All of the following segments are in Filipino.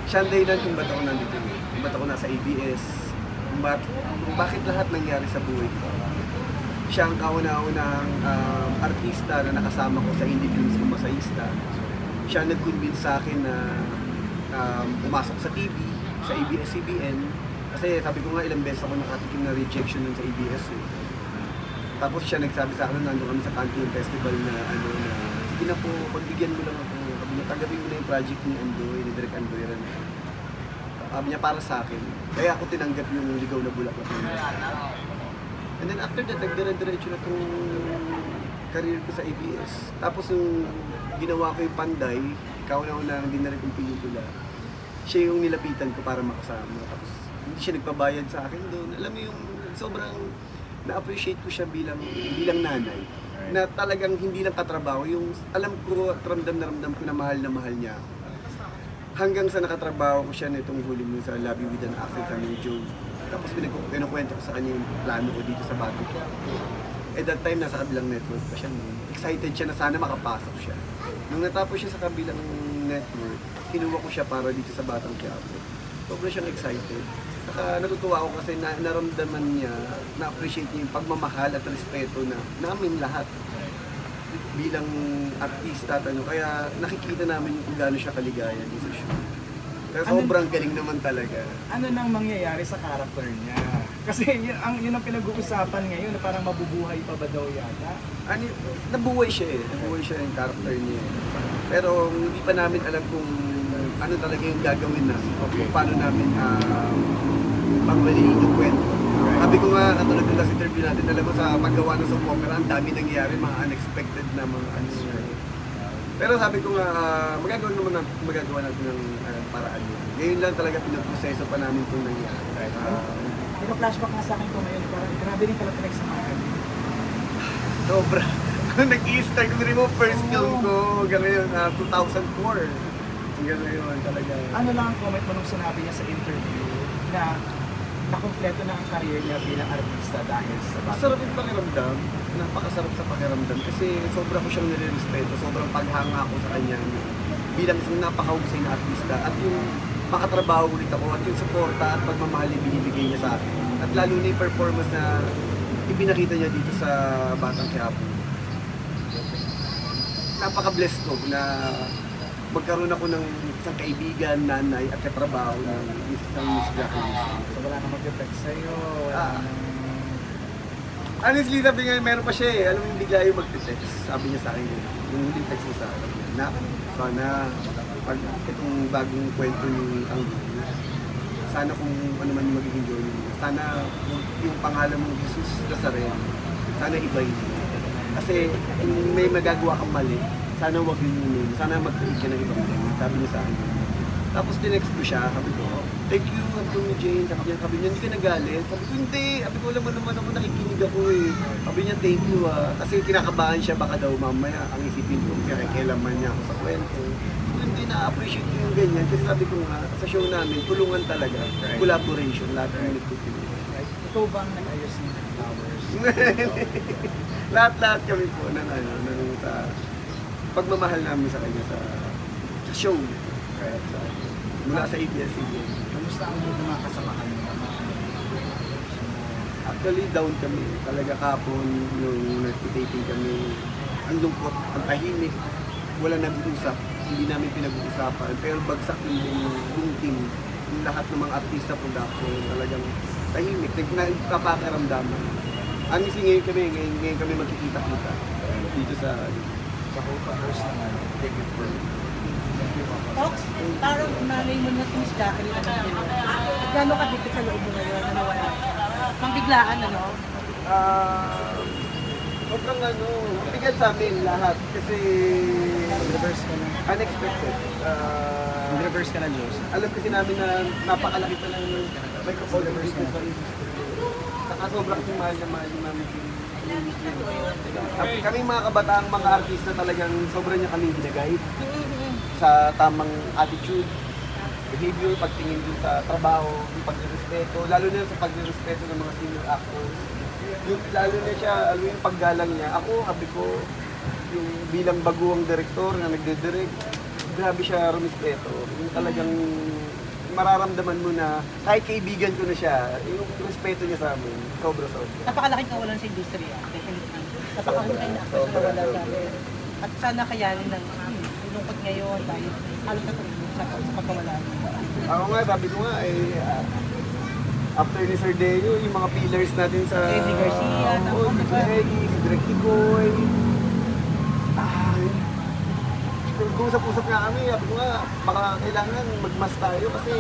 Siya ang dahilan kung ba't ako nandito, kung ba't ako nasa ABS, kung bakit lahat nangyari sa buhay ko. Siya ang kauna-unang artista na nakasama ko sa Indie Films kung masayista. Siya ang nag-convince sa akin na pumasok sa TV, sa ABS-CBN. Kasi sabi ko nga ilang beses ako nakatikim na rejection nun sa ABS eh. Tapos siya nagsabi sa akin, nandun kami sa Canteen Festival na sige na po, pagbigyan mo lang ako. Sabi niya, tagabin mo na yung project ni Andoy, ni Direk Andoy rin. Sabi niya, para sa akin. Kaya ako tinanggap yung Ligaw na Bulaklak. And then after that, nagdire-diretso na itong career ko sa ABS. Tapos yung ginawa ko yung Panday, kauna-una hindi na rin kong pelikula. Siya yung nilapitan ko para makasama. Tapos hindi siya nagpabayad sa akin doon. Alam mo yung sobrang na-appreciate ko siya bilang nanay. Na talagang hindi lang katrabaho, yung alam ko at ramdam na ramdam ko na mahal niya ako. Hanggang sa nakatrabaho ko siya nitong huli mo sa Love You With An Accent kami ni Joe. Tapos pinukwento ko sa kanya yung plano ko dito sa Batang Quiapo. At that time, nasa kabilang network pa siya. Excited siya na sana makapasok siya. Nung natapos siya sa kabilang network, kinuha ko siya para dito sa Batang Quiapo. Sobrang siyang excited. Saka natutuwa ako kasi naramdaman niya, na-appreciate niya yung pagmamahal at respeto na namin lahat bilang artista at Kaya nakikita namin kung gaano siya kaligaya dito sa show. Kaya sobrang galing naman talaga. Ano nang mangyayari sa character niya? Kasi yun ang pinag-uusapan ngayon na parang mabubuhay pa ba daw yata? Nabuhay siya eh. Nabuhay siya yung character niya. Pero hindi pa namin alam kung ano talaga yung gagawin namin. O kung paano namin pangmaliin yung kwento. Sabi ko nga, katulad ng last interview natin, alam mo sa paggawa ng soap opera, ang dami nangyayari, mga unexpected na mga Pero sabi ko nga, magagawa natin ng paraan yun. Ngayon lang talaga pinoproseso pa namin kung nangyari. Pero flashback nga sa akin ko ngayon, parang grabe rin pala pinagsamahan. Sobra. Nag-i-start ko rin mo first film ko hanggang ngayon, 2004. Hanggang ngayon talaga. Ano lang ang comment mo nung sinabi niya sa interview na nakumpleto na ang career niya bilang artista dahil sa Masarap yung pakiramdam. Napakasarap sa pakiramdam kasi sobra ko siyang nire-respeto, sobrang paghanga ko sa kanya bilang isang napakahusay na artista at yung makatrabaho ulit ako at yung suporta at pagmamahal na binibigay niya sa akin. At lalo na yung performance na ipinakita niya dito sa Batang Quiapo. Napaka-blessed ko na magkaroon ako ng isang kaibigan, nanay at katrabaho ng isang Miss Jacqueline. So wala na mag-effect sa'yo. Honestly, sabi nga, meron pa siya eh. Alam mo yung bigla yung mag-text. Sabi niya sa akin yun. Yung huling text niya sa akin. Na, sana, pag itong bagong kwento ni Angel, sana kung ano man yung magiging journey mo. Sana yung pangalan mo, Jesus Nazareno, sana iba yun. Kasi kung may magagawa kang mali, sana wag yun. Sana mag-create ka ng ibang mali. Sabi niya sa akin. Tapos dinext ko siya, sabi ko, thank you, Anthony Jane. Sabi niya, hindi ka nagalit. Sabi ko, hindi. Sabi ko, alam mo naman ako, nakikinig ako eh. Sabi niya, thank you ah. Kasi kinakabahan siya, baka daw mamaya, ang isipin ko, kailanman niya ako sa kwento. Hindi na-appreciate ko yung ganyan. Kasi sabi ko nga, sa show namin, tulungan talaga. Collaboration, lahat ng nagtutulungan. Ikaw bang nag-ayos ng flowers? Lahat-lahat kami po ng sa pagmamahal namin sa kanya sa show. Kaya mula sa ABS-CBN. Kamusta ang mga kasamahan mo? Actually, down kami. Talaga kapon nung nag-taping kami. Ang lungkot, ang tahimik. Wala nag-uusap. Hindi namin pinag-uusapan. Pero bagsak yung team. Yung lahat ng mga artista production. Talagang tahimik. Nagpapakiramdaman. Honestly, ngayon kami magkikita-kita. Dito sa Host naman. Take it for Ox, parang nanay mo na si Miss Jacqueline naman din. Gano'n ka dito sa loob mo ngayon na nawala? Pambiglaan, ano? Sobrang bigat sa amin lahat kasi Reverse ka na. unexpected. Reverse ka na, Diyos. Alam kasi namin na napakalaki pa ng microphone dito sa industry. Saka sobrang mahal na mahal namin yung industry. Kami mga kabataang mga artista talagang sobrang niya kami ginagahit sa tamang attitude, behavior, pagtingin din sa trabaho, yung pagrespeto, lalo na sa pagrespeto ng mga senior actors. Yung, lalo na siya, yung paggalang niya. Ako, sabi ko, yung bilang baguang direktor na nagde-direct, grabe siya rumispeto. Yung talagang mararamdaman mo na kahit kaibigan ko na siya, yung respeto niya sa amin, sobra-sobra. Napakalaking kawalan sa industriya, definitely. Napakahusay na actors na wala sa atin. At sana kayanin ng lungkot ngayon dahil halos natulog sa pagkawalan. Ako nga, sabi ko nga, after ni Sir Deo, yung mga pillars natin sa... Eddie Garcia, si Eddie, si Direk Ticoy. Nag-usap-usap nga kami, sabi ko nga, baka kailangan magmas tayo kasi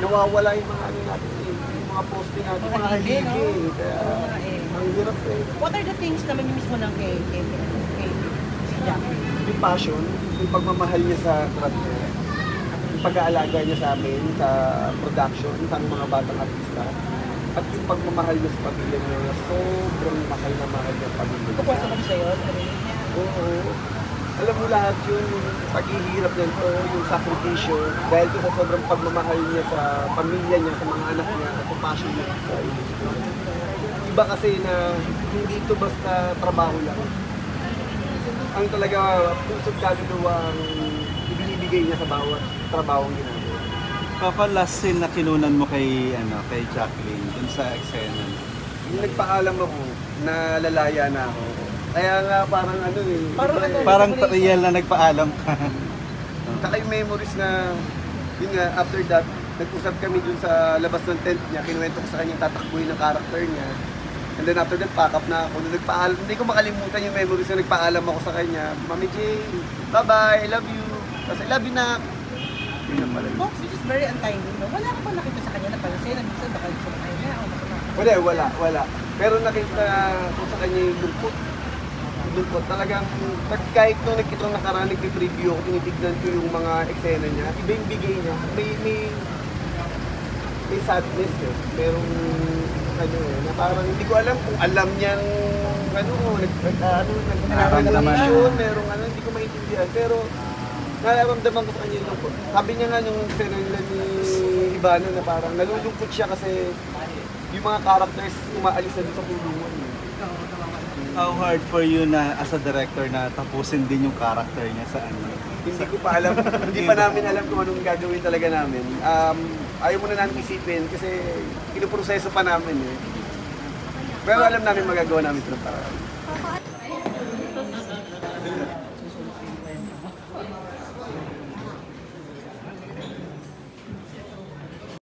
nawawala yung mga ano natin, yung mga posting natin, mga haligi. Kaya, ang hirap eh. What are the things na mamimiss mo ng kay si Jacqueline? Yung passion, yung pagmamahal niya sa craft niya, yung pag-aalaga niya sa amin, sa production, sa mga batang artista, at yung pagmamahal niya sa pamilya niya, na sobrang mahal na mahal niya ang pamilya niya. Kukuha naman sa'yo, Oo. Alam mo lahat yun, yung paghihirap niya ito, yung sakripisyo, dahil ito sa sobrang pagmamahal niya sa pamilya niya, sa mga anak niya, at sa passion niya sa industry. Iba kasi na hindi ito basta trabaho lang. Ang talaga pusod kaluluwa ang ibinibigay niya sa bawat trabaho ang ginagawa. Papa, last scene na kinunan mo kay Jacqueline dun sa eksena. Yung nagpaalam ako na lalaya na ako. Kaya nga parang Parang real na nagpaalam ka. Saka yung memories na, yun nga, after that, nag-usap kami dun sa labas ng tent niya, kinuwento ko sa kanya yung tatakbuhin ng character niya. And then after that, pack up na ako. Nung nagpaalam, hindi ko makalimutan yung memories na nagpaalam ako sa kanya. Mami Jane, bye-bye, I love you. Kasi I love you na. Yun na pala. Box, this is very untimely, no? Wala ka pa nakita sa kanya na parang sa'yo, minsan baka gusto na niya o Wala. Pero nakita ko sa kanya yung lungkot. Lungkot. Talagang, kahit nung itong nakaraan, nag-preview ako, tinitignan ko yung mga eksena niya. Iba yung bigay niya. May sadness eh. Merong, na parang hindi ko alam kung alam niyang, nag-narration, merong hindi ko maintindihan. Pero, nararamdaman ko sa kanya yung lungkot. Sabi niya nga nung eksena nila ni Ibano na parang nalulungkot siya kasi yung mga characters umaalis na doon sa kulungan. How hard for you na as a director na tapusin din yung character niya sa ano? Hindi ko pa alam, hindi pa namin alam kung anong gagawin talaga namin. Ayaw muna namin isipin kasi pinuproseso pa namin eh. Pero alam namin magagawa namin ito ng paraan.